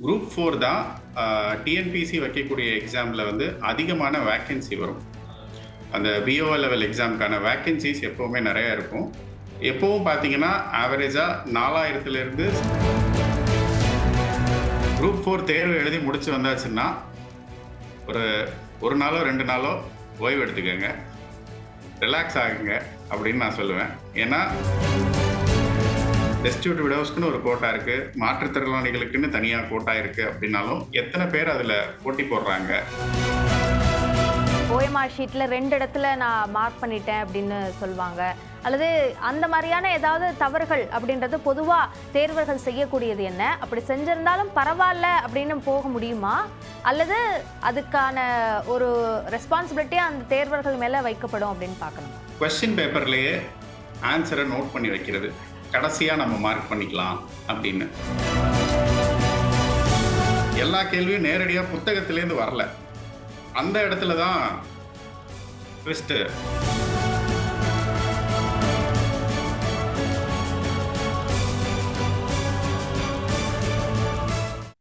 Group 4 தான் TNPSC வைக்கக்கூடிய எக்ஸாமில் வந்து அதிகமான வேக்கன்சி வரும். அந்த விஓ லெவல் எக்ஸாமுக்கான வேக்கன்சிஸ் எப்போவுமே நிறையா இருக்கும். எப்போவும் பார்த்தீங்கன்னா ஆவரேஜாக 4000லேருந்து குரூப் 4 தேர்வு எழுதி முடிச்சு வந்தாச்சுன்னா ஒரு நாளோ 2 நாளோ ஓய்வு எடுத்துக்கோங்க, ரிலாக்ஸ் ஆகுங்க அப்படின்னு நான் சொல்லுவேன். ஏன்னா டெஸ்டியூட் விடோஸ்க்குன்னு ஒரு கோட்டா இருக்குது, மாற்றுத்திறனாளிகளுக்குன்னு தனியாக கோட்டா இருக்குது. அப்படின்னாலும் எத்தனை பேர் அதில் போட்டி போடுறாங்க? ஓஎம்ஆர் ஷீட்டில் 2 இடத்துல நான் மார்க் பண்ணிட்டேன் அப்படின்னு சொல்லுவாங்க. அல்லது அந்த மாதிரியான ஏதாவது தவறுகள் அப்படின்றது பொதுவாக தேர்வர்கள் செய்யக்கூடியது என்ன? அப்படி செஞ்சிருந்தாலும் பரவாயில்ல அப்படின்னு போக முடியுமா? அல்லது அதுக்கான ஒரு ரெஸ்பான்சிபிலிட்டியாக அந்த தேர்வர்கள் மேலே வைக்கப்படும் அப்படின்னு பார்க்கணும். கொஸ்டின் பேப்பர்லேயே ஆன்சரை நோட் பண்ணி வைக்கிறது, கடைசியாக நம்ம மார்க் பண்ணிக்கலாம் அப்படின்னு. எல்லா கேள்வியும் நேரடியாக புத்தகத்திலேருந்து வரல. அந்த இடத்துல தான் ட்விஸ்ட்.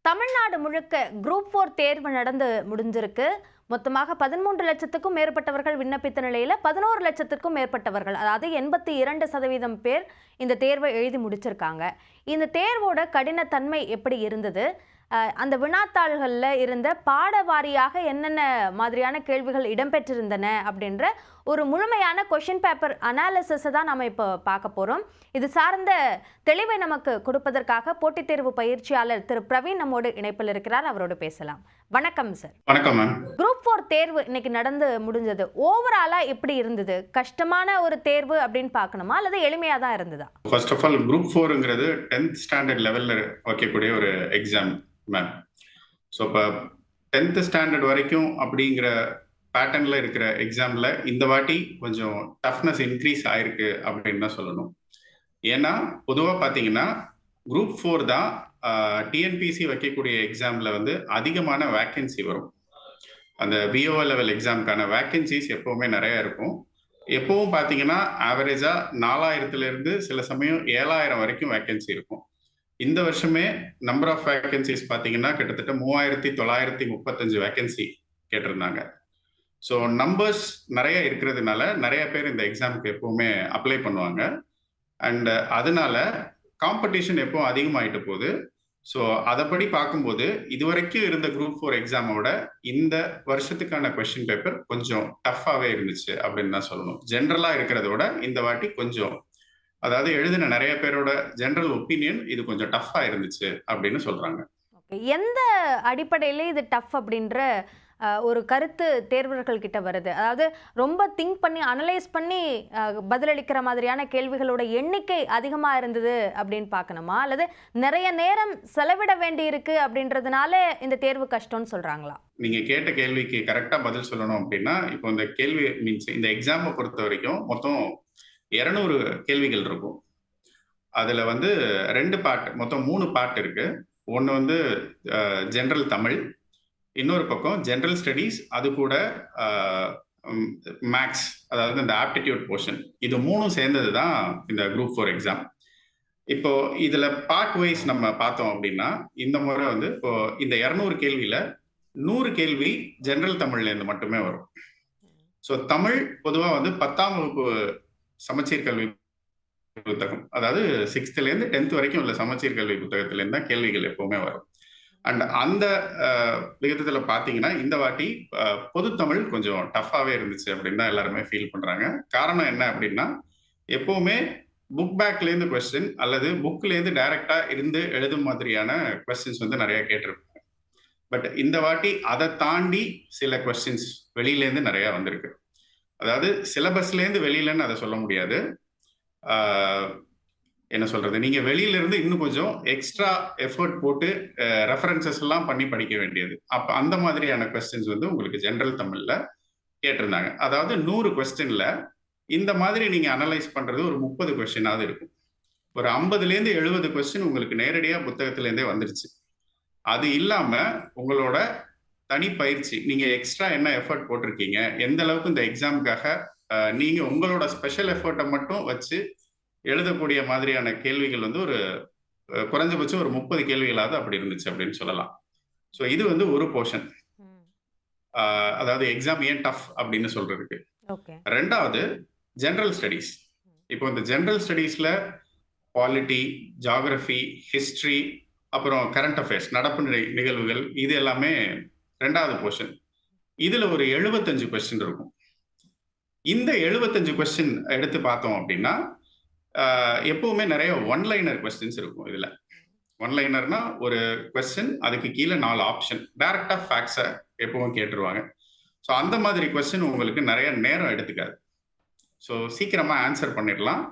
தமிழ்நாடு முழுக்க குரூப் 4 தேர்வு நடந்து முடிஞ்சிருக்கு. மொத்தமாக 13 லட்சத்துக்கும் மேற்பட்டவர்கள் விண்ணப்பித்த நிலையில் 11 லட்சத்துக்கும் மேற்பட்டவர்கள், அதாவது 82% பேர் இந்த தேர்வை எழுதி முடிச்சிருக்காங்க. இந்த தேர்வோட கடினத்தன்மை எப்படி இருந்தது? அந்த வினாத்தாள்களில் இருந்த பாட வாரியாக என்னென்ன மாதிரியான கேள்விகள் இடம்பெற்றிருந்தன அப்படின்ற ஒரு முழுமையான கொஷின் பேப்பர் அனாலிசிஸை தான் நம்ம இப்போ பார்க்க போகிறோம். இது சார்ந்த தெளிவை நமக்கு கொடுப்பதற்காக போட்டித் தேர்வு பயிற்சியாளர் திரு பிரவீன் நம்மோடு இணைப்பில் இருக்கிறார். அவரோடு பேசலாம். வணக்கம் சார். வணக்கம் மேம். குரூப் 4 தேர்வு இன்னைக்கு நடந்து முடிஞ்சது. ஓவராலா எப்படி இருந்தது? கஷ்டமான ஒரு தேர்வு அப்படின்னு பார்க்கணுமா அல்லது எளிமையாக தான் இருந்ததா? ஃபர்ஸ்ட் ஆஃப் ஆல் குரூப் 4ங்கிறது 10th ஸ்டாண்டர்ட் லெவலில் வைக்கக்கூடிய ஒரு எக்ஸாம் மேம். ஸோ இப்போ 10th ஸ்டாண்டர்ட் வரைக்கும் அப்படிங்கிற பேட்டர்னில் இருக்கிற எக்ஸாமில் இந்த வாட்டி கொஞ்சம் டஃப்னஸ் இன்க்ரீஸ் ஆயிருக்கு அப்படின்னு தான் சொல்லணும். ஏன்னா பொதுவாக பார்த்தீங்கன்னா குரூப் 4 தான் டிஎன்பிசி வைக்கக்கூடிய எக்ஸாமில் வந்து அதிகமான வேக்கன்சி வரும். அந்த விஓ லெவல் எக்ஸாமுக்கான வேக்கன்சிஸ் எப்போவுமே நிறையா இருக்கும். எப்போவும் பார்த்தீங்கன்னா ஆவரேஜாக 4000லேருந்து சில சமயம் 7000 வரைக்கும் வேக்கன்சி இருக்கும். இந்த வருஷமே நம்பர் ஆஃப் வேக்கன்சிஸ் பார்த்தீங்கன்னா கிட்டத்தட்ட 3935 வேக்கன்சி கேட்டிருந்தாங்க. ஸோ நம்பர்ஸ் நிறைய இருக்கிறதுனால நிறைய பேர் இந்த எக்ஸாமுக்கு எப்போவுமே அப்ளை பண்ணுவாங்க. அண்ட் அதனால காம்படிஷன் எப்போ அதிகமாகிட்டு போகுது. ஸோ அதைப்படி பார்க்கும்போது இதுவரைக்கும் இருந்த குரூப் 4 எக்ஸாமோட இந்த வருஷத்துக்கான கொஸ்டின் பேப்பர் கொஞ்சம் டஃப்பாகவே இருந்துச்சு அப்படின்னு தான் சொல்லணும். ஜென்ரலாக இருக்கிறத விட இந்த வாட்டி கொஞ்சம், அதாவது எழுதின நிறைய பேரோட ஜெனரல் ஒப்பீனியன் இது கொஞ்சம் டஃப்பா இருந்துச்சு அப்படின்னு சொல்றாங்க. எந்த அடிப்படையில இது டஃப் அப்படின்ற ஒரு கருத்து தேர்வர்கள் கிட்ட வருது? அதாவது ரொம்ப திங்க் பண்ணி அனலைஸ் பண்ணி பதிலளிக்கிற மாதிரியான கேள்விகளோட எண்ணிக்கை அதிகமா இருந்தது அப்படின்னு பார்க்கணுமா, அல்லது நிறைய நேரம் செலவிட வேண்டி இருக்கு அப்படின்றதுனால இந்த தேர்வு கஷ்டம்னு சொல்றாங்களா? நீங்க கேட்ட கேள்விக்கு கரெக்டா பதில் சொல்லணும் அப்படின்னா, இப்போ இந்த கேள்வி மீன்ஸ் இந்த எக்ஸாமை பொறுத்த வரைக்கும் மொத்தம் 200 கேள்விகள் இருக்கும். அதுல வந்து 2 பார்ட், மொத்தம் 3 பார்ட் இருக்கு. ஒன்று வந்து ஜென்ரல் தமிழ், இன்னொரு பக்கம் ஜென்ரல் ஸ்டடீஸ், அது கூட மேக்ஸ், அதாவது இந்த ஆப்டிடியூட் போர்ஷன். இது 3 சேர்ந்தது தான் இந்த குரூப் 4 எக்ஸாம். இப்போ இதுல பார்ட் வைஸ் நம்ம பார்த்தோம் அப்படின்னா இந்த முறை வந்து இப்போ இந்த 200 கேள்வியில 100 கேள்வி ஜென்ரல் தமிழ்ல இருந்து மட்டுமே வரும். ஸோ தமிழ் பொதுவாக வந்து 10ஆம் வகுப்பு சமச்சீர் கல்வி புத்தகம், அதாவது 6th-லேருந்து 10th வரைக்கும் உள்ள சமச்சீர் கல்வி புத்தகத்திலேருந்து தான் கேள்விகள் எப்பவுமே வரும். அண்ட் அந்த விகிதத்தில் பார்த்தீங்கன்னா இந்த வாட்டி பொதுத்தமிழ் கொஞ்சம் டஃப்பாகவே இருந்துச்சு அப்படின்னு தான் எல்லாருமே ஃபீல் பண்ணுறாங்க. காரணம் என்ன அப்படின்னா, எப்பவுமே புக் பேக்லேருந்து கொஸ்டின் அல்லது புக்லேருந்து டைரக்டாக இருந்து எழுதும் மாதிரியான கொஸ்டின்ஸ் வந்து நிறைய கேட்டிருப்பாங்க. பட் இந்த வாட்டி அதை தாண்டி சில கொஸ்டின்ஸ் வெளியிலேருந்து நிறையா வந்திருக்கு. அதாவது சிலபஸ்லேருந்து வெளியிலன்னு அதை சொல்ல முடியாது. என்ன சொல்றது, நீங்க வெளியில இருந்து இன்னும் கொஞ்சம் எக்ஸ்ட்ரா எஃபர்ட் போட்டு ரெஃபரன்சஸ் எல்லாம் பண்ணி படிக்க வேண்டியது. அப்ப அந்த மாதிரியான கொஸ்டின்ஸ் வந்து உங்களுக்கு ஜென்ரல் தமிழ்ல கேட்டிருந்தாங்க. அதாவது 100 கொஸ்டின்ல இந்த மாதிரி நீங்க அனலைஸ் பண்றது ஒரு 30 கொஸ்டினாவது இருக்கும். ஒரு 50லேருந்து 70 கொஸ்டின் உங்களுக்கு நேரடியா புத்தகத்திலேருந்தே வந்துருச்சு. அது இல்லாம உங்களோட தனி பயிற்சி, நீங்க எக்ஸ்ட்ரா என்ன எஃபர்ட் போட்டிருக்கீங்க, எந்த அளவுக்கு இந்த எக்ஸாமுக்காக நீங்க உங்களோட ஸ்பெஷல் எஃபர்ட்டை மட்டும் வச்சு எழுதக்கூடிய மாதிரியான கேள்விகள் வந்து ஒரு குறைஞ்சபட்சம் ஒரு 30 கேள்விகளாவது அப்படி இருந்துச்சு அப்படின்னு சொல்லலாம். ஸோ இது வந்து ஒரு போர்ஷன். அதாவது எக்ஸாம் ஏன் டஃப் அப்படின்னு சொல்றதுக்கு. ஓகே. ரெண்டாவது ஜெனரல் ஸ்டடீஸ். இப்போ இந்த ஜெனரல் ஸ்டடீஸ்ல பாலிட்டி, ஜியோகிராஃபி, ஹிஸ்டரி, அப்புறம் கரண்ட் அஃபேர்ஸ், நடப்பு நிகழ்வுகள், இது எல்லாமே ரெண்டாவது போர்ஷன். இதுல ஒரு 75 கொஸ்டின் இருக்கும். இந்த 75 கொஸ்டின் எடுத்து பார்த்தோம் அப்படின்னா எப்பவுமே நிறைய ஒன் லைனர் கொஸ்டின்ஸ் இருக்கும். இதுல ஒன் லைனர்னா ஒரு கொஸ்டின், அதுக்கு கீழே 4 ஆப்ஷன், டைரக்டா ஃபேக்ட்ஸை எப்பவும் கேட்டுருவாங்க. ஸோ அந்த மாதிரி கொஸ்டின் உங்களுக்கு நிறைய நேரம் எடுத்துக்காது. ஸோ சீக்கிரமா ஆன்சர் பண்ணிடலாம்.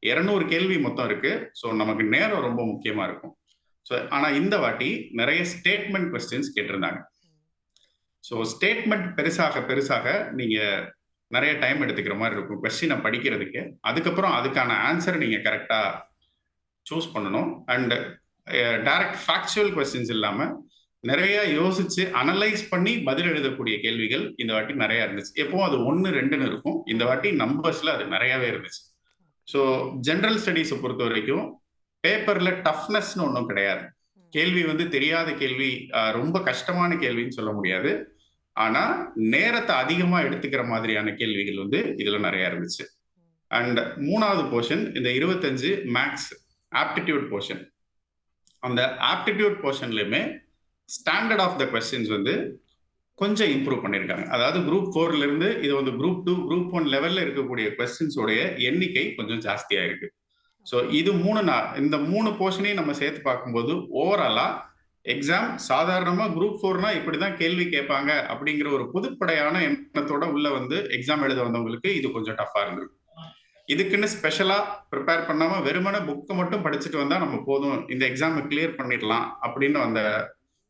200 கேள்வி மொத்தம் இருக்கு. ஸோ நமக்கு நேரம் ரொம்ப முக்கியமா இருக்கும். ஸோ ஆனா இந்த வாட்டி நிறைய ஸ்டேட்மெண்ட் கொஸ்டின்ஸ் கேட்டிருந்தாங்க. ஸோ ஸ்டேட்மெண்ட் பெருசாக பெருசாக நீங்க நிறைய டைம் எடுத்துக்கிற மாதிரி இருக்கும் கொஸ்டினை படிக்கிறதுக்கு. அதுக்கப்புறம் அதுக்கான ஆன்சர் நீங்க கரெக்டா சூஸ் பண்ணணும். அண்ட் டைரக்ட் ஃபேக்சுவல் கொஸ்டின்ஸ் இல்லாம நிறைய யோசிச்சு அனலைஸ் பண்ணி பதில் எழுதக்கூடிய கேள்விகள் இந்த வாட்டி நிறைய இருந்துச்சு. எப்பவும் அது 1, 2ன்னு இருக்கும். இந்த வாட்டி நம்பர்ஸ்ல அது நிறையவே இருந்துச்சு. ஸோ ஜெனரல் ஸ்டடீஸை பொறுத்த வரைக்கும் பேப்பர்ல டஃப்னஸ்னு ஒன்றும் கிடையாது. கேள்வி வந்து தெரியாத கேள்வி, ரொம்ப கஷ்டமான கேள்வின்னு சொல்ல முடியாது. ஆனா நேரத்தை அதிகமா எடுத்துக்கிற மாதிரியான கேள்விகள் வந்து இதுல நிறைய இருந்துச்சு. அண்ட் 3வது போர்ஷன் இந்த 25 மேக்ஸ் ஆப்டிடியூட் போர்ஷன். அந்த ஆப்டிடியூட் போர்ஷன்லயுமே ஸ்டாண்டர்ட் ஆஃப் த கொஸ்டின்ஸ் வந்து கொஞ்சம் இம்ப்ரூவ் பண்ணியிருக்காங்க. அதாவது குரூப் 4ல இருந்து இது வந்து குரூப் 2, குரூப் 1 லெவல்ல இருக்கக்கூடிய கொஸ்டின்ஸோடைய எண்ணிக்கை கொஞ்சம் ஜாஸ்தியா இருக்கு. ஸோ இது இந்த 3 போர்ஷனையும் நம்ம சேர்த்து பார்க்கும்போது ஓவராலா எக்ஸாம் சாதாரணமா குரூப் 4னா இப்படிதான் கேள்வி கேட்பாங்க அப்படிங்கிற ஒரு பொதுப்படையான எண்ணத்தோட உள்ள வந்து எக்ஸாம் எழுத வந்தவங்களுக்கு இது கொஞ்சம் டஃபா இருந்திருக்கு. இதுக்குன்னு ஸ்பெஷலா ப்ரிப்பேர் பண்ணாம வெறுமனே புக்கை மட்டும் படிச்சுட்டு வந்தா நம்ம போதும், இந்த எக்ஸாமை கிளியர் பண்ணிடலாம் அப்படின்னு வந்த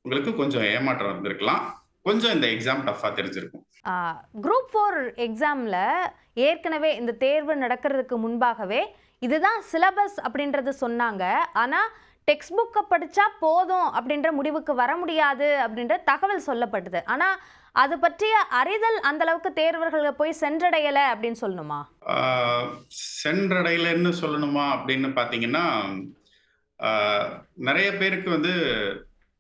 உங்களுக்கு கொஞ்சம் ஏமாற்றம் வந்திருக்கலாம். கொஞ்சம் இந்த எக்ஸாம் டஃபா தெரிஞ்சிருக்கும். குரூப் 4 எக்ஸாம்ல ஏற்கனவே இந்த தேர்வு நடக்கிறதுக்கு முன்பாகவே இதுதான் சிலபஸ் அப்படின்றது சொன்னாங்க. ஆனா டெக்ஸ்ட் புக்கை படிச்சா போதும் அப்படின்ற முடிவுக்கு வர முடியாது அப்படின்ற தகவல் சொல்லப்பட்டது. ஆனா அது பற்றிய அறிதல் அந்த அளவுக்கு தேர்வர்கள் போய் சென்றடையலை அப்படின்னு சொல்லணுமா? சென்றடையலைன்னு சொல்லணுமா அப்படின்னு பார்த்தீங்கன்னா, நிறைய பேருக்கு வந்து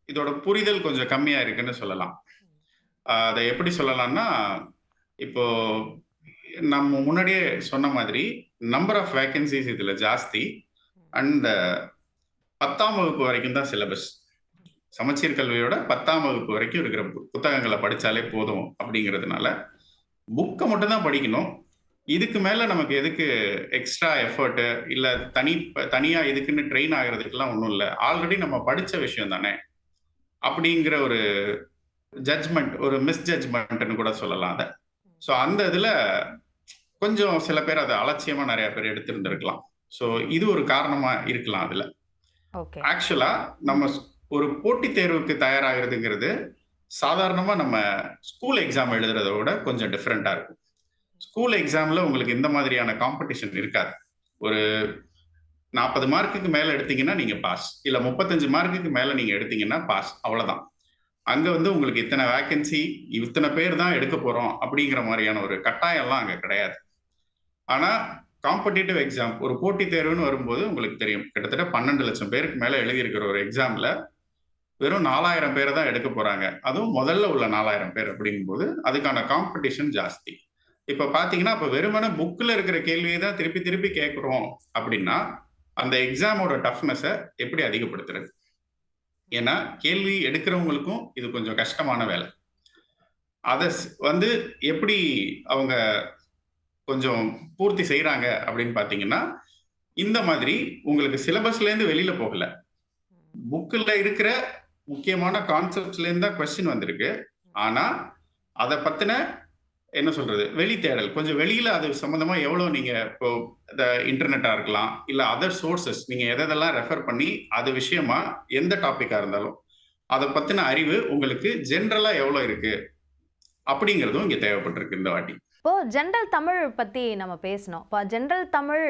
இதோட புரிதல் கொஞ்சம் கம்மியா இருக்குன்னு சொல்லலாம். அதை எப்படி சொல்லலாம்னா, இப்போ நம்ம முன்னாடியே சொன்ன மாதிரி நம்பர் ஆஃப் வேகன்சிஸ் இதுல ஜாஸ்தி. அண்ட் 10ஆம் வகுப்பு வரைக்கும் தான் சிலபஸ். சமச்சீர் கல்வியோட 10ஆம் வகுப்பு வரைக்கும் இருக்கிற புத்தகங்களை படிச்சாலே போதும் அப்படிங்கிறதுனால புக்கை மட்டும் தான் படிக்கணும். இதுக்கு மேல நமக்கு எதுக்கு எக்ஸ்ட்ரா எஃபர்ட், இல்ல தனியா இதுக்குன்னு ட்ரெயின் ஆகிறதுக்கெல்லாம் ஒன்றும் இல்லை, ஆல்ரெடி நம்ம படிச்ச விஷயம் தானே அப்படிங்கிற ஒரு ஜட்ஜ்மெண்ட், ஒரு மிஸ்ஜட்ஜ்மெண்ட்னு கூட சொல்லலாம் அதை. ஸோ அந்த இதுல கொஞ்சம் சில பேர் அதை அலட்சியமா நிறைய பேர் எடுத்திருந்திருக்கலாம். ஸோ இது ஒரு காரணமா இருக்கலாம். அதுல ஆக்சுவலா நம்ம ஒரு போட்டித் தேர்வுக்கு தயாராகிறதுங்கிறது சாதாரணமா நம்ம ஸ்கூல் எக்ஸாம் எழுதுறத விட கொஞ்சம் டிஃப்ரெண்டா இருக்கும். ஸ்கூல் எக்ஸாம்ல உங்களுக்கு இந்த மாதிரியான காம்படிஷன் இருக்காது. ஒரு 40 மார்க்குக்கு மேல எடுத்தீங்கன்னா நீங்க பாஸ், இல்ல 35 மார்க்குக்கு மேல நீங்க எடுத்தீங்கன்னா பாஸ், அவ்வளவுதான். அங்க வந்து உங்களுக்கு இத்தனை வேகன்சி, இத்தனை பேர் தான் எடுக்க போறோம் அப்படிங்கிற மாதிரியான ஒரு கட்டாயம்லாம் அங்க கிடையாது. ஆனா காம்படிட்டிவ் எக்ஸாம், ஒரு போட்டித் தேர்வுன்னு வரும்போது உங்களுக்கு தெரியும், கிட்டத்தட்ட 12 லட்சம் பேருக்கு மேல எழுதியிருக்கிற ஒரு எக்ஸாம்ல வெறும் 4000 பேரை தான் எடுக்க போறாங்க. அதுவும் முதல்ல உள்ள 4000 பேர் அப்படிங்கும்போது அதுக்கான காம்படிஷன் ஜாஸ்தி. இப்ப பாத்தீங்கன்னா, இப்ப வெறுமனே புக்ல இருக்கிற கேள்வியை தான் திருப்பி திருப்பி கேட்கிறோம் அப்படின்னா அந்த எக்ஸாமோட டஃப்னஸை எப்படி அதிகப்படுத்துறது? ஏன்னா கேள்வி எடுக்கிறவங்களுக்கும் இது கொஞ்சம் கஷ்டமான வேலை. அதை வந்து எப்படி அவங்க கொஞ்சம் பூர்த்தி செய்யறாங்க அப்படின்னு பாத்தீங்கன்னா, இந்த மாதிரி உங்களுக்கு சிலபஸ்ல இருந்து வெளியில போகல, புக்ல இருக்கிற முக்கியமான கான்செப்ட்ஸ்ல இருந்து தான் கொஸ்டின் வந்திருக்கு. ஆனா அதை பத்தின என்ன சொல்றது, வெளி தேடல், கொஞ்சம் வெளியில அது சம்பந்தமா எவ்வளவு நீங்க இப்போ இன்டர்நெட்டா இருக்கலாம், இல்ல அதர் சோர்சஸ், நீங்க எதெல்லாம் ரெஃபர் பண்ணி அது விஷயமா எந்த டாபிக்கா இருந்தாலும் அதை பத்தின அறிவு உங்களுக்கு ஜென்ரலா எவ்வளவு இருக்கு அப்படிங்கிறதும் இங்க தேவைப்பட்டிருக்கு இந்த வாட்டி. இப்போ ஜென்ரல் தமிழ் பத்தி நம்ம பேசணும். இப்போ ஜென்ரல் தமிழ்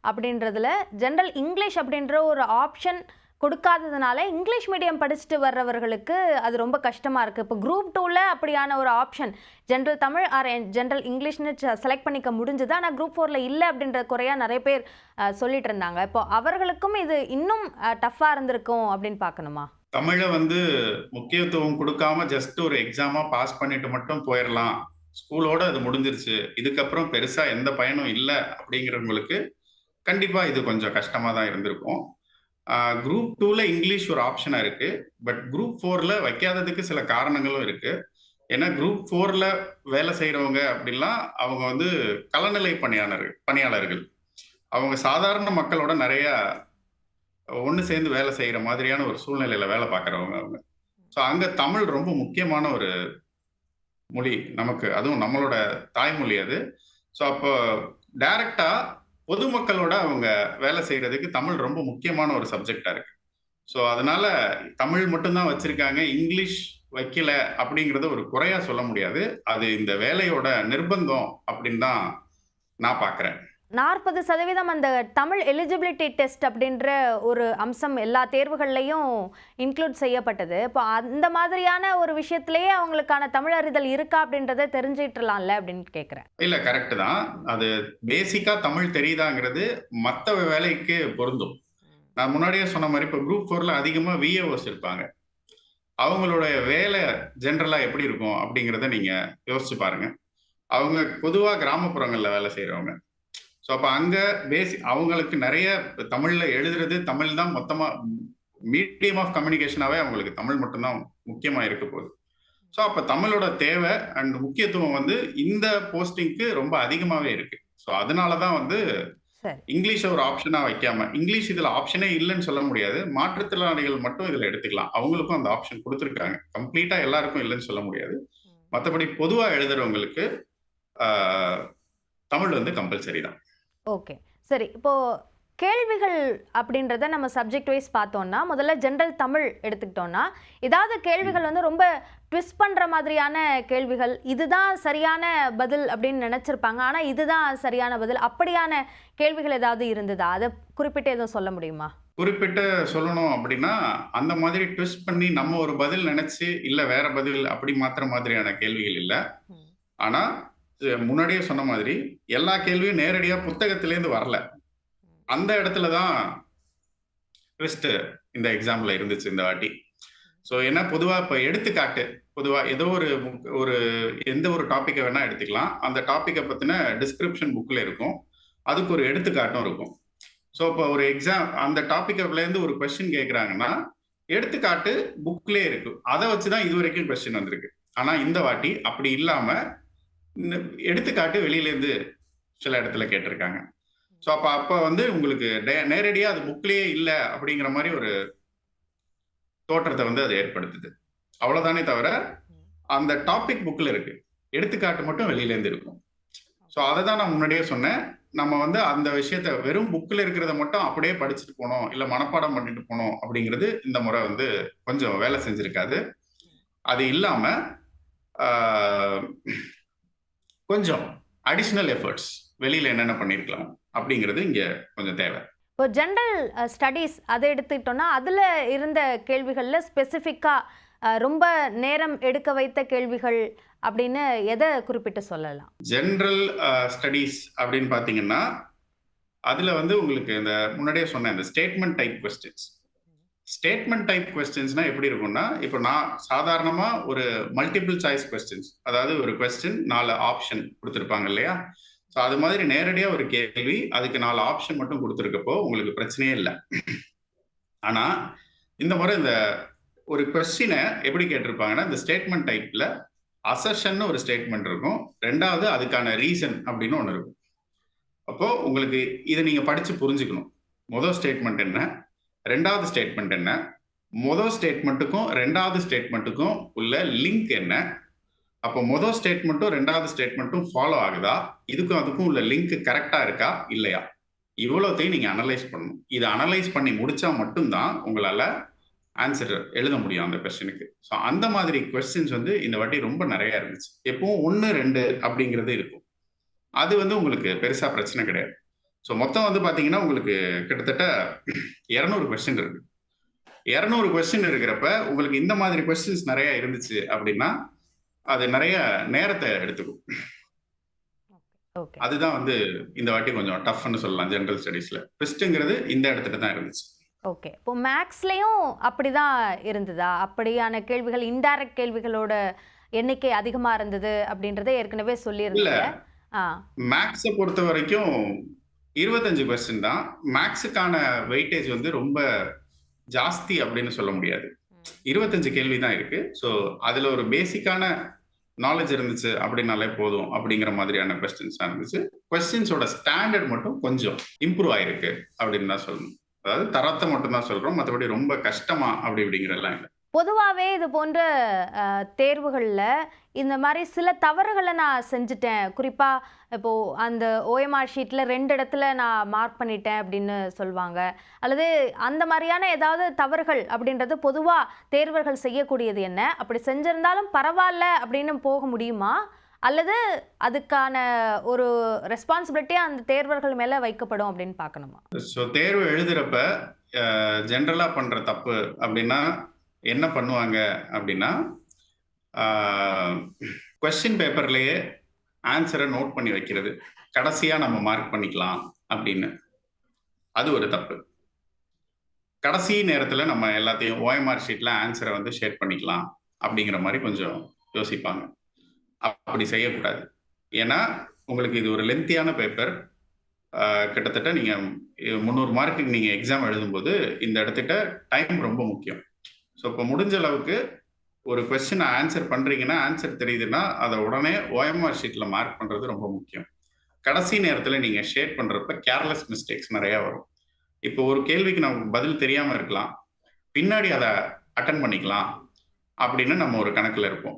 அப்படின்றதுல ஜென்ரல் இங்கிலீஷ் அப்படின்ற ஒரு ஆப்ஷன் கொடுக்காததுனால இங்கிலீஷ் மீடியம் படிச்சுட்டு வர்றவர்களுக்கு அது ரொம்ப கஷ்டமாக இருக்குது. இப்போ குரூப் 2ல அப்படியான ஒரு option general Tamil or general இங்கிலீஷ்னு செலக்ட் பண்ணிக்க முடிஞ்சுது. ஆனால் குரூப் 4ல இல்லை அப்படின்ற குறையாக நிறைய பேர் சொல்லிட்டு இருந்தாங்க. இப்போ அவர்களுக்கும் இது இன்னும் டஃப்பாக இருந்திருக்கும் அப்படின்னு பார்க்கணுமா? தமிழை முக்கியத்துவம் கொடுக்காம ஜஸ்ட் ஒரு எக்ஸாமா பாஸ் பண்ணிட்டு மட்டும் போயிடலாம், ஸ்கூலோட அது முடிஞ்சிருச்சு, இதுக்கப்புறம் பெருசா எந்த பயனும் இல்லை அப்படிங்கிறவங்களுக்கு கண்டிப்பா இது கொஞ்சம் கஷ்டமா தான் இருந்திருக்கும். குரூப் 2ல இங்கிலீஷ் ஒரு ஆப்ஷனா இருக்கு. பட் குரூப் 4ல வைக்காததுக்கு சில காரணங்களும் இருக்கு. ஏன்னா குரூப் 4ல வேலை செய்யறவங்க அப்படின்லாம் அவங்க களநிலை பணியாளர்கள். அவங்க சாதாரண மக்களோட நிறைய ஒன்று சேர்ந்து வேலை செய்யற மாதிரியான ஒரு சூழ்நிலையில வேலை பார்க்குறவங்க அவங்க. ஸோ அங்க தமிழ் ரொம்ப முக்கியமான ஒரு மொழி நமக்கு, அதுவும் நம்மளோட தாய்மொழி அது. ஸோ அப்போ டைரக்டா பொதுமக்களோட அவங்க வேலை செய்யறதுக்கு தமிழ் ரொம்ப முக்கியமான ஒரு சப்ஜெக்டா இருக்கு. ஸோ அதனால தமிழ் மட்டும்தான் வச்சிருக்காங்க, இங்கிலீஷ் வைக்கல அப்படிங்கறத ஒரு குறையா சொல்ல முடியாது. அது இந்த வேலையோட நிர்பந்தம் அப்படின்னு தான் நான் பார்க்குறேன். 40% அந்த தமிழ் எலிஜிபிலிட்டி டெஸ்ட் அப்படின்ற ஒரு அம்சம் எல்லா தேர்வுகள்லையும் இன்க்ளூட் செய்யப்பட்டது. இப்போ அந்த மாதிரியான ஒரு விஷயத்திலேயே அவங்களுக்கான தமிழ் அறிதல் இருக்கா அப்படின்றத தெரிஞ்சிட்டலாம்ல அப்படின்னு கேட்குறேன். இல்ல, கரெக்ட் தான். அது பேசிக்கா தமிழ் தெரியுதாங்கிறது மற்ற வேலைக்கு பொருந்தும். நான் முன்னாடியே சொன்ன மாதிரி இப்போ குரூப் 4ல அதிகமா விஏஓஸ் இருப்பாங்க. அவங்களோட வேலை ஜென்ரலா எப்படி இருக்கும் அப்படிங்கிறத நீங்க யோசிச்சு பாருங்க. அவங்க பொதுவா கிராமப்புறங்கள்ல வேலை செய்யறவங்க. ஸோ அப்போ அங்கே அவங்களுக்கு நிறைய தமிழில் எழுதுறது, தமிழ் தான் மொத்தமாக மீடியம் ஆஃப் கம்யூனிகேஷனாகவே அவங்களுக்கு தமிழ் மட்டும்தான் முக்கியமாக இருக்க போகுது. ஸோ அப்போ தமிழோட தேவை அண்ட் முக்கியத்துவம் இந்த போஸ்டிங்க்கு ரொம்ப அதிகமாகவே இருக்கு. ஸோ அதனால தான் இங்கிலீஷை ஒரு ஆப்ஷனாக வைக்காம, இங்கிலீஷ் இதில் ஆப்ஷனே இல்லைன்னு சொல்ல முடியாது, மாற்றுத்திறனாளிகள் மட்டும் இதில் எடுத்துக்கலாம், அவங்களுக்கும் அந்த ஆப்ஷன் கொடுத்துருக்காங்க. கம்ப்ளீட்டாக எல்லாருக்கும் இல்லைன்னு சொல்ல முடியாது. மற்றபடி பொதுவாக எழுதுறவங்களுக்கு தமிழ் கம்பல்சரி தான். ஓகே, சரி. இப்போ கேள்விகள் அப்படின்றத நம்ம சப்ஜெக்ட் வைஸ் பார்த்தோம்னா, முதல்ல ஜென்ரல் தமிழ் எடுத்துக்கிட்டோம்னா, ஏதாவது கேள்விகள் ரொம்ப ட்விஸ்ட் பண்ணுற மாதிரியான கேள்விகள், இதுதான் சரியான பதில் அப்படின்னு நினச்சிருப்பாங்க, ஆனால் இதுதான் சரியான பதில், அப்படியான கேள்விகள் ஏதாவது இருந்ததா? அதை குறிப்பிட்டு எதுவும் சொல்ல முடியுமா? குறிப்பிட்டு சொல்லணும் அப்படின்னா, அந்த மாதிரி ட்விஸ்ட் பண்ணி நம்ம ஒரு பதில் நினைச்சு இல்லை வேற பதில் அப்படி மாத்திர மாதிரியான கேள்விகள் இல்லை. ஆனால் முன்னாடியே சொன்ன மாதிரி எல்லா கேள்வியும் நேரடியா புத்தகத்திலேருந்து வரல. அந்த இடத்துல தான் ட்விஸ்ட் இந்த எக்ஸாம்ல இருந்துச்சு இந்த வாட்டி. ஸோ ஏன்னா பொதுவா இப்போ எடுத்துக்காட்டு, பொதுவா ஏதோ ஒரு எந்த ஒரு டாப்பிக்கை வேணா எடுத்துக்கலாம். அந்த டாப்பிக்கை பத்தின டிஸ்கிரிப்ஷன் புக்ல இருக்கும், அதுக்கு ஒரு எடுத்துக்காட்டும் இருக்கும். ஸோ இப்போ ஒரு எக்ஸாம் அந்த டாப்பிக்லேருந்து ஒரு கொஸ்டின் கேட்குறாங்கன்னா எடுத்துக்காட்டு புக்லேயே இருக்கு, அதை வச்சுதான் இது வரைக்கும் கொஸ்டின் வந்திருக்கு. ஆனா இந்த வாட்டி அப்படி இல்லாம எடுத்துக்காட்டு வெளியிலேருந்து சில இடத்துல கேட்டிருக்காங்க. ஸோ அப்போ உங்களுக்கு நேரடியா அது புக்லேயே இல்லை அப்படிங்கிற மாதிரி ஒரு தோற்றத்தை அது ஏற்படுத்துது. அவ்வளவுதானே தவிர அந்த டாபிக் புக்ல இருக்கு, எடுத்துக்காட்டு மட்டும் வெளியிலேருந்து இருக்கும். ஸோ அதை தான் நான் முன்னாடியே சொன்னேன். நம்ம அந்த விஷயத்த வெறும் புக்ல இருக்கிறத மட்டும் அப்படியே படிச்சுட்டு போனோம், இல்லை மனப்பாடம் பண்ணிட்டு போனோம் அப்படிங்கிறது இந்த முறை கொஞ்சம் வேலை செஞ்சிருக்காது. அது இல்லாம கொஞ்சம் அடிஷனல் எஃபர்ட்ஸ் வெளியில என்னென்ன பண்ணிருக்கலாம் அப்படிங்கிறது இங்க கொஞ்சம் தேவை. இப்போ ஜென்ரல் ஸ்டடீஸ் அதை எடுத்துக்கிட்டோம்னா அதுல இருந்த கேள்விகள்ல ஸ்பெசிஃபிக்கா ரொம்ப நேரம் எடுக்க வைத்த கேள்விகள் அப்படின்னு எதை குறிப்பிட்டு சொல்லலாம்? ஜென்ரல் ஸ்டடீஸ் அப்படின்னு பாத்தீங்கன்னா அதுல உங்களுக்கு இந்த முன்னாடியே சொன்ன இந்த statement type questions. Statement type கொஸ்டின்ஸ்னா எப்படி இருக்கும்னா, இப்போ நான் சாதாரணமா ஒரு மல்டிபிள் சாய்ஸ் கொஸ்டின்ஸ், அதாவது ஒரு கொஸ்டின் 4 ஆப்ஷன் கொடுத்துருப்பாங்க இல்லையா, ஸோ அது மாதிரி நேரடியாக ஒரு கேள்வி அதுக்கு 4 ஆப்ஷன் மட்டும் கொடுத்துருக்கப்போ உங்களுக்கு பிரச்சனையே இல்லை. ஆனா இந்த முறை இந்த ஒரு கொஸ்டினை எப்படி கேட்டிருப்பாங்கன்னா, இந்த ஸ்டேட்மெண்ட் டைப்ல அசர்ஷன் ஒரு ஸ்டேட்மெண்ட் இருக்கும், ரெண்டாவது அதுக்கான ரீசன் அப்படின்னு ஒன்று இருக்கும். அப்போ உங்களுக்கு இதை நீங்க படிச்சு புரிஞ்சுக்கணும். முதல் ஸ்டேட்மெண்ட் என்ன, ரெண்டாவது ஸ்டேட்மெண்ட் என்ன, முதல் ஸ்டேட்மெண்ட்டுக்கும் ரெண்டாவது ஸ்டேட்மெண்ட்டுக்கும் உள்ள லிங்க் என்ன, அப்போ முதல் ஸ்டேட்மெண்ட்டும் ரெண்டாவது ஸ்டேட்மெண்ட்டும் ஃபாலோ ஆகுதா, இதுக்கும் அதுக்கும் உள்ள லிங்க் கரெக்டா இருக்கா இல்லையா, இவ்வளோத்தையும் நீங்க அனலைஸ் பண்ணணும். இதை அனலைஸ் பண்ணி முடிச்சா மட்டும்தான் உங்களால ஆன்சர் எழுத முடியும் அந்த கொஸ்டினுக்கு. ஸோ அந்த மாதிரி கொஸ்டின்ஸ் இந்த வாட்டி ரொம்ப நிறைய இருந்துச்சு. எப்பவும் 1, 2 அப்படிங்கிறது இருக்கும். அது உங்களுக்கு பெருசா பிரச்சனை கிடையாது. ஸோ மொத்தம் பாத்தீங்கன்னா உங்களுக்கு கிட்டத்தட்ட 200 கொஸ்டின் இருக்கு. 200 கொஸ்டின் இருக்கிறப்ப உங்களுக்கு இந்த மாதிரி கொஸ்டின்ஸ் நிறைய இருந்துச்சு அப்படின்னா அது நிறைய நேரத்தை எடுத்துக்கும். ஓகே அதுதான் வந்து இந்த வாட்டி கொஞ்சம் டஃப்னு சொல்லலாம் ஜெனரல் ஸ்டடீஸ்ல. ட்விஸ்ட்ங்கிறது இந்த இடத்துல தான் இருந்துச்சு. ஓகே. இப்போ மேக்ஸ்லயும் அப்படிதான் இருந்ததா? அப்படியான கேள்விகள் இன்டைரக்ட் கேள்விகளோட எண்ணிக்கை அதிகமா இருந்தது அப்படின்றத ஏற்கனவே இல்ல சொல்லியிருந்தீங்க. ஆ. மேக்ஸை பொறுத்த வரைக்கும் 25 கொஸ்டின் தான். மேக்ஸுக்கான வெயிட்டேஜ் வந்து ரொம்ப ஜாஸ்தி அப்படின்னு சொல்ல முடியாது. 25 கேள்வி தான் இருக்கு. ஸோ அதுல ஒரு பேசிக்கான நாலேஜ் இருந்துச்சு அப்படின்னாலே போதும் அப்படிங்கிற மாதிரியான கொஸ்டின்ஸ் இருந்துச்சு. கொஸ்டின்ஸோட ஸ்டாண்டர்ட் மட்டும் கொஞ்சம் இம்ப்ரூவ் ஆயிருக்கு அப்படின்னு தான் சொல்லணும். அதாவது தரத்தை மட்டும் தான் சொல்றோம். மற்றபடி ரொம்ப கஷ்டமா அப்படி இப்படிங்கிறதெல்லாம் இல்லை. பொதுவாவே இது போன்ற தேர்வுகள்ல இந்த மாரி சில தவறுகள நான் செஞ்சுட்டேன். குறிப்பா இப்போ அந்த ஓஎம்ஆர் ஷீட்ல 2 இடத்துல நான் மார்க் பண்ணிட்டேன் அப்படின்னு சொல்வாங்க. அல்லது அந்த மாரியான ஏதாவது தவறுகள் அப்படின்றது பொதுவா தேர்வர்கள் செய்யக்கூடியது என்ன? அப்படி செஞ்சிருந்தாலும் பரவால்ல அப்படின்னு போக முடியுமா? அல்லது அதுக்கான ஒரு ரெஸ்பான்சிபிலிட்டியா அந்த தேர்வர்கள் மேல வைக்கப்படும் அப்படின்னு பார்க்கணுமா? ஸோ தேர்வு எழுதுறப்ப ஜென்ரலா பண்ற தப்பு அப்படின்னா என்ன பண்ணுவாங்க அப்படின்னா கொஸ்டின் பேப்பர்லயே ஆன்சரை நோட் பண்ணி வைக்கிறது, கடைசியா நம்ம மார்க் பண்ணிக்கலாம் அப்படின்னு. அது ஒரு தப்பு. கடைசி நேரத்துல நம்ம எல்லாத்தையும் ஓஎம்ஆர் ஷீட்ல ஆன்சரை வந்து ஷேர் பண்ணிக்கலாம் அப்படிங்கிற மாதிரி கொஞ்சம் யோசிப்பாங்க. அப்படி செய்யக்கூடாது. ஏன்னா உங்களுக்கு இது ஒரு லென்த்தியான பேப்பர். கிட்டத்தட்ட நீங்க 300 மார்க்குக்கு நீங்க எக்ஸாம் எழுதும்போது இந்த இடத்துட்ட டைம் ரொம்ப முக்கியம். ஸோ இப்போ முடிஞ்ச அளவுக்கு ஒரு கொஸ்டின் ஆன்சர் பண்றீங்கன்னா, ஆன்சர் தெரியுதுன்னா அதை உடனே ஓஎம்ஆர் ஷீட்ல மார்க் பண்றது ரொம்ப முக்கியம். கடைசி நேரத்தில் நீங்க ஷேர் பண்றப்ப கேர்லெஸ் மிஸ்டேக்ஸ் நிறைய வரும். இப்போ ஒரு கேள்விக்கு நமக்கு பதில் தெரியாம இருக்கலாம், பின்னாடி அதை அட்டன் பண்ணிக்கலாம் அப்படின்னு நம்ம ஒரு கணக்குல இருப்போம்.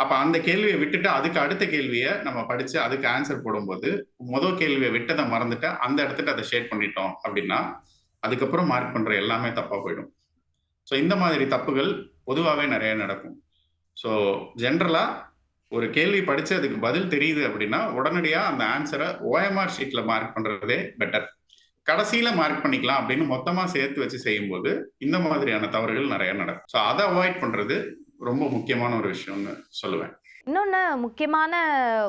அப்ப அந்த கேள்வியை விட்டுட்டு அதுக்கு அடுத்த கேள்வியை நம்ம படிச்சு அதுக்கு ஆன்சர் போடும்போது முதல் கேள்வியை விட்டதை மறந்துட்டு அந்த இடத்துக்கு அதை ஷேர் பண்ணிட்டோம் அப்படின்னா அதுக்கப்புறம் மார்க் பண்ற எல்லாமே தப்பா போயிடும். ஸோ இந்த மாதிரி தப்புகள் பொதுவாகவே நிறைய நடக்கும். ஸோ ஜென்ரலா ஒரு கேள்வி படிச்சு அதுக்கு பதில் தெரியுது அப்படின்னா உடனடியா அந்த ஆன்சரை ஓஎம்ஆர் ஷீட்ல மார்க் பண்றதே பெட்டர். கடைசியில மார்க் பண்ணிக்கலாம் அப்படின்னு மொத்தமா சேர்த்து வச்சு செய்யும்போது இந்த மாதிரியான தவறுகள் நிறைய நடக்கும். ஸோ அதை அவாய்ட் பண்றது ரொம்ப முக்கியமான ஒரு விஷயம்னு சொல்லுவேன். இன்னொன்று முக்கியமான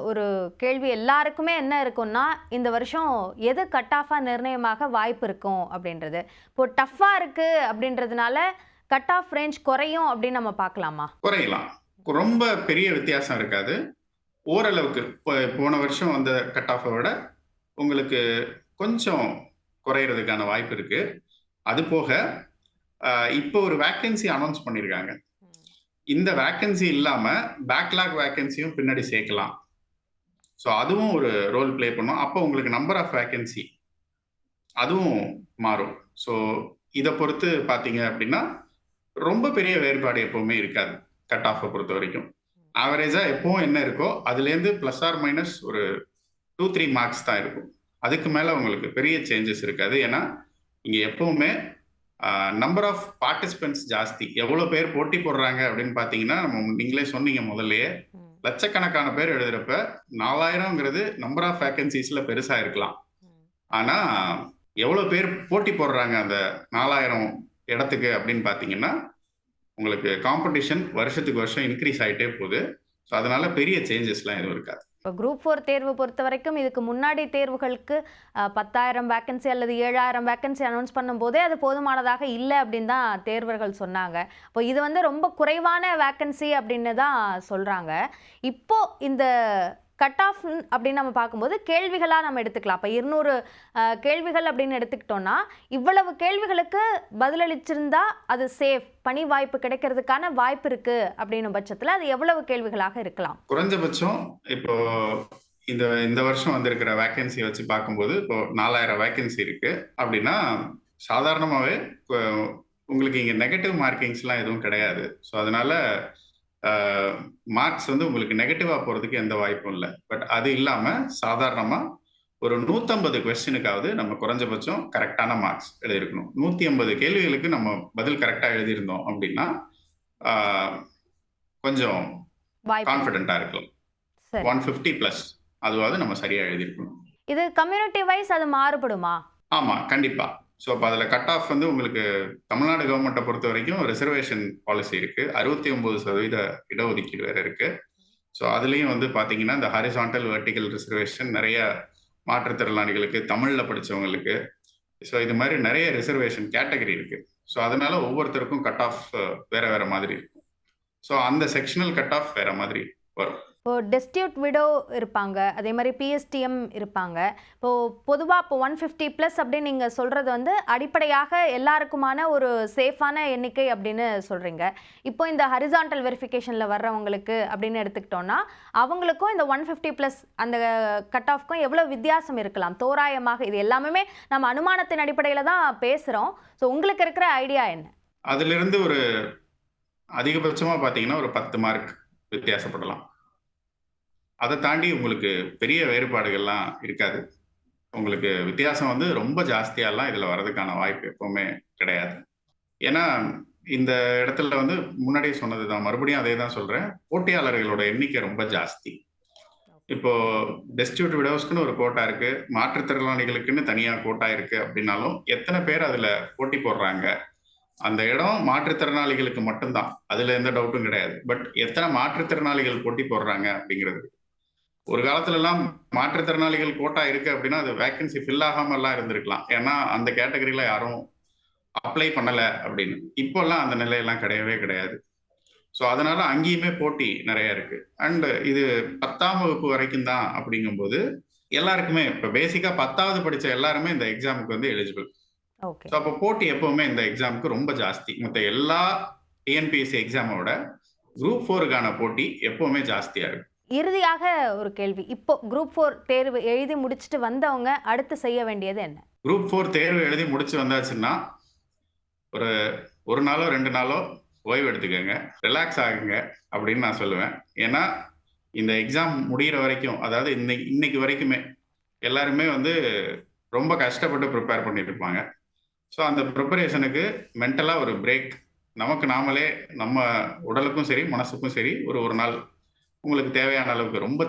ஒரு கேள்வி எல்லாருக்குமே என்ன இருக்கும்னா, இந்த வருஷம் எது கட் ஆஃபாக நிர்ணயமாக வாய்ப்பு இருக்கும் அப்படின்றது. இப்போ டஃப்பாக இருக்கு அப்படின்றதுனால கட் ஆஃப் ரேஞ்ச் குறையும் அப்படின்னு நம்ம பார்க்கலாமா? குறையலாம். ரொம்ப பெரிய வித்தியாசம் இருக்காது. ஓரளவுக்கு போன வருஷம் வந்த கட் ஆஃபை விட உங்களுக்கு கொஞ்சம் குறையிறதுக்கான வாய்ப்பு இருக்கு. அது போக இப்போ ஒரு வேக்கன்சி அனௌன்ஸ் பண்ணியிருக்காங்க. இந்த வேக்கன்சி இல்லாம பேக்லாக் வேக்கன்சியும் பின்னாடி சேர்க்கலாம். ஸோ அதுவும் ஒரு ரோல் பிளே பண்ணும். அப்போ உங்களுக்கு நம்பர் ஆஃப் வேக்கன்சி அதுவும் மாறும். ஸோ இதை பொறுத்து பார்த்தீங்க அப்படின்னா ரொம்ப பெரிய வேறுபாடு எப்பவுமே இருக்காது. கட் ஆஃபை பொறுத்த வரைக்கும் ஆவரேஜா எப்பவும் என்ன இருக்கோ அதுலேருந்து பிளஸ் ஆர் மைனஸ் ஒரு 2-3 மார்க்ஸ் தான் இருக்கும். அதுக்கு மேல உங்களுக்கு பெரிய சேஞ்சஸ் இருக்காது. ஏன்னா இங்க எப்பவுமே நம்பர் ஆஃப் பார்ட்டிசிபென்ட்ஸ் ஜாஸ்தி. எவ்வளவு பேர் போட்டி போடுறாங்க அப்படின்னு பாத்தீங்கன்னா நீங்களே சொன்னீங்க முதல்லயே, லட்சக்கணக்கான பேர் எழுதுறப்ப 4000ங்கிறது நம்பர் ஆஃப் வேகன்சிஸ்ல பெருசா இருக்கலாம். ஆனா எவ்வளவு பேர் போட்டி போடுறாங்க அந்த 4000 இடத்துக்கு அப்படின்னு பாத்தீங்கன்னா உங்களுக்கு காம்படிஷன் வருஷத்துக்கு வருஷம் இன்க்ரீஸ் ஆகிட்டே போகுது. ஸோ அதனால பெரிய சேஞ்சஸ்லாம் எதுவும் இருக்காது. இப்போ குரூப் 4 தேர்வு பொறுத்த வரைக்கும் இதுக்கு முன்னாடி தேர்வுகளுக்கு 10,000 வேக்கன்சி அல்லது 7,000 வேக்கன்சி அனௌன்ஸ் பண்ணும்போதே அது போதுமானதாக இல்லை அப்படின்னு தான் தேர்வர்கள் சொன்னாங்க. இப்போ இது வந்து ரொம்ப குறைவான வேக்கன்சி அப்படின்னு தான் சொல்கிறாங்க. இப்போ இந்த கட் ஆஃப் அப்படின்னு நம்ம பார்க்கும்போது கேள்விகளாக நம்ம எடுத்துக்கலாம். இப்போ 200 கேள்விகள் அப்படின்னு எடுத்துக்கிட்டோம்னா இவ்வளவு கேள்விகளுக்கு பதிலளிச்சிருந்தா அது சேஃப், பணி வாய்ப்பு கிடைக்கிறதுக்கான வாய்ப்பு இருக்கு அப்படின்னும் பட்சத்தில் அது எவ்வளவு கேள்விகளாக இருக்கலாம்? குறைஞ்சபட்சம் இப்போ இந்த வருஷம் வந்திருக்கிற வேக்கன்சி வச்சு பார்க்கும்போது இப்போ 4000 வேக்கன்சி இருக்கு அப்படின்னா சாதாரணமாகவே உங்களுக்கு இங்கே நெகட்டிவ் மார்க்கிங்ஸ்லாம் எதுவும் கிடையாது. ஸோ அதனால மார்க்ஸ் வந்து உங்களுக்கு நெகட்டிவா போறதுக்கு எந்த வாய்ப்பும் இல்லை. பட் அது இல்லாம சாதாரணமா ஒரு 150 கொஸ்டினுக்காவது நம்ம குறைஞ்சபட்சம் கரெக்டான மார்க்ஸ் எழுதியிருக்கணும். 150 கேள்விகளுக்கு நம்ம பதில் கரெக்டா எழுதியிருந்தோம் அப்படின்னா கொஞ்சம் கான்ஃபிடென்ட்டா இருக்கலாம். 150+ அதுவாவது நம்ம சரியா எழுதியிருக்கணும். இது கம்யூனிட்டி வைஸ் அது மாறுபடுமா? ஆமா, கண்டிப்பா. ஸோ அப்போ அதில் கட் ஆஃப் வந்து உங்களுக்கு தமிழ்நாடு கவர்மெண்ட்டை பொறுத்த வரைக்கும் ரிசர்வேஷன் பாலிசி இருக்குது, 69% இடஒதுக்கீடு வேறு இருக்குது. ஸோ அதுலேயும் வந்து பார்த்தீங்கன்னா இந்த ஹாரிசான்டல் வெர்டிக்கல் ரிசர்வேஷன் நிறைய மாற்றுத்திறனாளிகளுக்கு, தமிழில் படித்தவங்களுக்கு, ஸோ இது மாதிரி நிறைய ரிசர்வேஷன் கேட்டகரி இருக்குது. ஸோ அதனால ஒவ்வொருத்தருக்கும் கட் ஆஃப் வேறு வேறு மாதிரி இருக்கும். ஸோ அந்த செக்ஷனல் கட் ஆஃப் வேறு மாதிரி வரும். இப்போ டெஸ்டியூட் விடோ இருப்பாங்க, அதே மாதிரி பிஎஸ்டிஎம் இருப்பாங்க. இப்போது பொதுவாக இப்போ 150+ அப்படின்னு நீங்கள் சொல்கிறது வந்து அடிப்படையாக எல்லாருக்குமான ஒரு சேஃபான எண்ணிக்கை அப்படின்னு சொல்கிறீங்க. இப்போ இந்த ஹரிசான்டல் வெரிஃபிகேஷனில் வர்றவங்களுக்கு அப்படின்னு எடுத்துக்கிட்டோன்னா அவங்களுக்கும் இந்த 150+ அந்த கட் ஆஃப்க்கும் எவ்வளோ வித்தியாசம் இருக்கலாம் தோராயமாக? இது எல்லாமே நம்ம அனுமானத்தின் அடிப்படையில் தான் பேசுகிறோம். ஸோ உங்களுக்கு இருக்கிற ஐடியா என்ன? அதிலிருந்து ஒரு அதிகபட்சமாக பார்த்தீங்கன்னா ஒரு 10 மார்க் வித்தியாசப்படலாம். அதை தாண்டி உங்களுக்கு பெரிய வேறுபாடுகள்லாம் இருக்காது. உங்களுக்கு வித்தியாசம் வந்து ரொம்ப ஜாஸ்தியாலாம் இதில் வர்றதுக்கான வாய்ப்பு எப்பவுமே கிடையாது. ஏன்னா இந்த இடத்துல வந்து முன்னாடியே சொன்னது தான், மறுபடியும் அதே தான் சொல்கிறேன், போட்டியாளர்களோட எண்ணிக்கை ரொம்ப ஜாஸ்தி. இப்போ டெஸ்டியூட் விடோஸ்க்குன்னு ஒரு கோட்டா இருக்கு, மாற்றுத்திறனாளிகளுக்குன்னு தனியாக கோட்டா இருக்கு. அப்படின்னாலும் எத்தனை பேர் அதில் போட்டி போடுறாங்க? அந்த இடம் மாற்றுத்திறனாளிகளுக்கு மட்டும்தான், அதில் எந்த டவுட்டும் கிடையாது. பட் எத்தனை மாற்றுத்திறனாளிகள் போட்டி போடுறாங்க அப்படிங்கிறது. ஒரு காலத்துலலாம் மாற்றுத்திறனாளிகள் கோட்டா இருக்கு அப்படின்னா அது வேக்கன்சி ஃபில் ஆகாமலாம் இருந்திருக்கலாம், ஏன்னா அந்த கேட்டகரியில யாரும் அப்ளை பண்ணலை அப்படின்னு. இப்போல்லாம் அந்த நிலையெல்லாம் கிடையவே கிடையாது. ஸோ அதனால அங்கேயுமே போட்டி நிறைய இருக்கு. அண்ட் இது 10ஆம் வகுப்பு வரைக்கும் தான் அப்படிங்கும்போது எல்லாருக்குமே இப்போ பேசிக்காக 10வது படித்த எல்லாருமே இந்த எக்ஸாமுக்கு வந்து எலிஜிபிள். ஓகே. ஸோ அப்போ போட்டி எப்பவுமே இந்த எக்ஸாமுக்கு ரொம்ப ஜாஸ்தி. மற்ற எல்லா டிஎன்பிஎஸ்சி எக்ஸாமோட குரூப் 4க்கான போட்டி எப்பவுமே ஜாஸ்தியாக இருக்கு. இறுதியாக ஒரு கேள்வி, இப்போ குரூப் 4 தேர்வு எழுதி முடிச்சுட்டு வந்தவங்க அடுத்து செய்ய வேண்டியது என்ன? குரூப் 4 தேர்வு எழுதி முடிச்சு வந்தாச்சுன்னா ஒரு நாளோ 2 நாளோ ஓய்வு எடுத்துக்கோங்க, ரிலாக்ஸ் ஆகுங்க அப்படின்னு நான் சொல்லுவேன். ஏன்னா இந்த எக்ஸாம் முடிகிற வரைக்கும், அதாவது இன்னைக்கு வரைக்குமே எல்லாருமே வந்து ரொம்ப கஷ்டப்பட்டு ப்ரிப்பேர் பண்ணிட்டு இருப்பாங்க. ஸோ அந்த ப்ரிப்பரேஷனுக்கு மென்டலாக ஒரு பிரேக் நமக்கு நாமளே, நம்ம உடலுக்கும் சரி மனசுக்கும் சரி ஒரு நாள் உங்களுக்கு தேவையான அளவுக்கு, ரொம்ப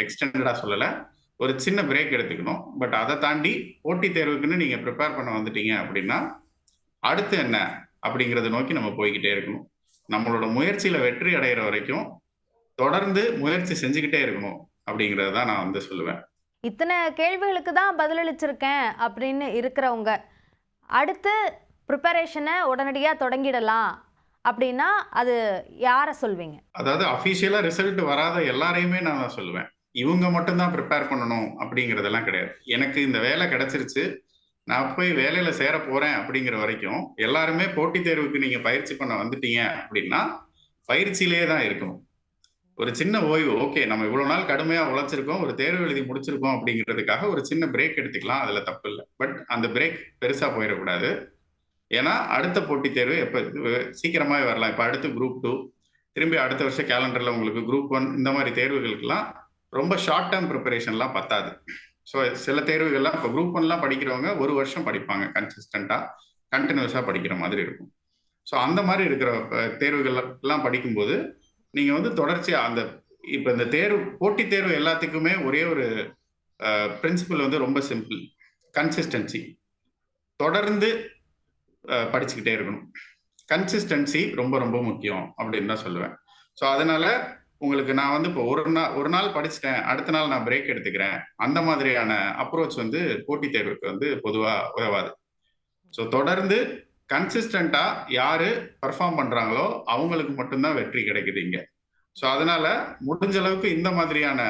எக்ஸ்டெண்டடாக சொல்லலை, ஒரு சின்ன பிரேக் எடுத்துக்கணும். பட் அதை தாண்டி போட்டித் தேர்வுக்குன்னு நீங்கள் ப்ரிப்பேர் பண்ண வந்துட்டீங்க அப்படின்னா அடுத்து என்ன அப்படிங்கிறத நோக்கி நம்ம போய்கிட்டே இருக்கணும். நம்மளோட முயற்சியில் வெற்றி அடைகிற வரைக்கும் தொடர்ந்து முயற்சி செஞ்சுக்கிட்டே இருக்கணும் அப்படிங்கிறத தான் நான் வந்து சொல்லுவேன். இத்தனை கேள்விகளுக்கு தான் பதிலளிச்சிருக்கேன் அப்படின்னு இருக்கிறவங்க அடுத்து ப்ரிப்பரேஷனை உடனடியாக தொடங்கிடலாம் அப்படின்னா அது யாரை சொல்வீங்க? அதாவது அஃபிஷியலாக ரிசல்ட் வராத எல்லாரையுமே நான் தான் சொல்லுவேன். இவங்க மட்டும்தான் ப்ரிப்பேர் பண்ணணும் அப்படிங்கிறதெல்லாம் கிடையாது. எனக்கு இந்த வேலை கிடைச்சிருச்சு, நான் போய் வேலையில் சேர போகிறேன் அப்படிங்கிற வரைக்கும் எல்லாருமே போட்டித் தேர்வுக்கு நீங்கள் பயிற்சி பண்ண வந்துட்டீங்க அப்படின்னா பயிற்சியிலே தான் இருக்கணும். ஒரு சின்ன ஓய்வு, ஓகே நம்ம இவ்வளோ நாள் கடுமையாக உழைச்சிருக்கோம், ஒரு தேர்வு எழுதி முடிச்சிருக்கோம் அப்படிங்கிறதுக்காக ஒரு சின்ன பிரேக் எடுத்துக்கலாம், அதில் தப்பு இல்லை. பட் அந்த பிரேக் பெருசாக போயிடக்கூடாது. ஏன்னா அடுத்த போட்டித் தேர்வு எப்போ சீக்கிரமாகவே வரலாம். இப்போ அடுத்து குரூப் 2, திரும்பி அடுத்த வருஷம் கேலண்டரில் உங்களுக்கு குரூப் 1, இந்த மாதிரி தேர்வுகளுக்கெல்லாம் ரொம்ப ஷார்ட் டேர்ம் ப்ரிப்பரேஷன்லாம் பத்தாது. ஸோ சில தேர்வுகள்லாம் இப்போ குரூப் 1லாம் படிக்கிறவங்க ஒரு வருஷம் படிப்பாங்க, கன்சிஸ்டண்ட்டாக கண்டினியூஸாக படிக்கிற மாதிரி இருக்கும். ஸோ அந்த மாதிரி இருக்கிற தேர்வுகள்லாம் படிக்கும்போது நீங்கள் வந்து தொடர்ச்சியாக அந்த இப்போ இந்த போட்டித் தேர்வு எல்லாத்துக்குமே ஒரே ஒரு பிரின்சிபல் வந்து ரொம்ப சிம்பிள், கன்சிஸ்டன்சி. தொடர்ந்து படிச்சுக்கிட்டே இருக்கணும். கன்சிஸ்டன்சி ரொம்ப ரொம்ப முக்கியம் அப்படின்னு தான் சொல்லுவேன். ஸோ அதனால உங்களுக்கு நான் வந்து இப்போ ஒரு நாள் படிச்சுட்டேன், அடுத்த நாள் நான் பிரேக் எடுத்துக்கிறேன், அந்த மாதிரியான அப்ரோச் வந்து போட்டித் தேர்வுக்கு வந்து பொதுவாக உதவாது. ஸோ தொடர்ந்து கன்சிஸ்டண்ட்டாக யார் பர்ஃபார்ம் பண்ணுறாங்களோ அவங்களுக்கு மட்டும்தான் வெற்றி கிடைக்குது இங்கே. ஸோ அதனால முடிஞ்ச அளவுக்கு இந்த மாதிரியான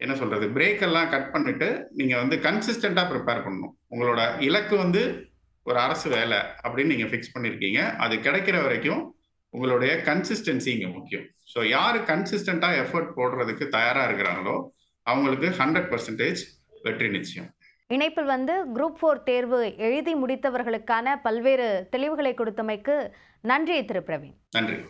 என்ன சொல்றது பிரேக் எல்லாம் கட் பண்ணிட்டு நீங்கள் வந்து கன்சிஸ்டண்ட்டாக ப்ரிப்பேர் பண்ணணும். உங்களோட இலக்கு வந்து ஒரு அரசு வேலை அப்படின்னு நீங்கள் ஃபிக்ஸ் பண்ணியிருக்கீங்க, அது கிடைக்கிற வரைக்கும் உங்களுடைய கன்சிஸ்டன்சி இங்கே முக்கியம். ஸோ யார் கன்சிஸ்டண்ட்டாக எஃபர்ட் போடுறதுக்கு தயாராக இருக்கிறாங்களோ அவங்களுக்கு 100% வெற்றி நிச்சயம். இணைப்பில் வந்து குரூப் 4 தேர்வு எழுதி முடித்தவர்களுக்கான பல்வேறு தெளிவுகளை கொடுத்தமைக்கு நன்றி திரு பிரவீன். நன்றி.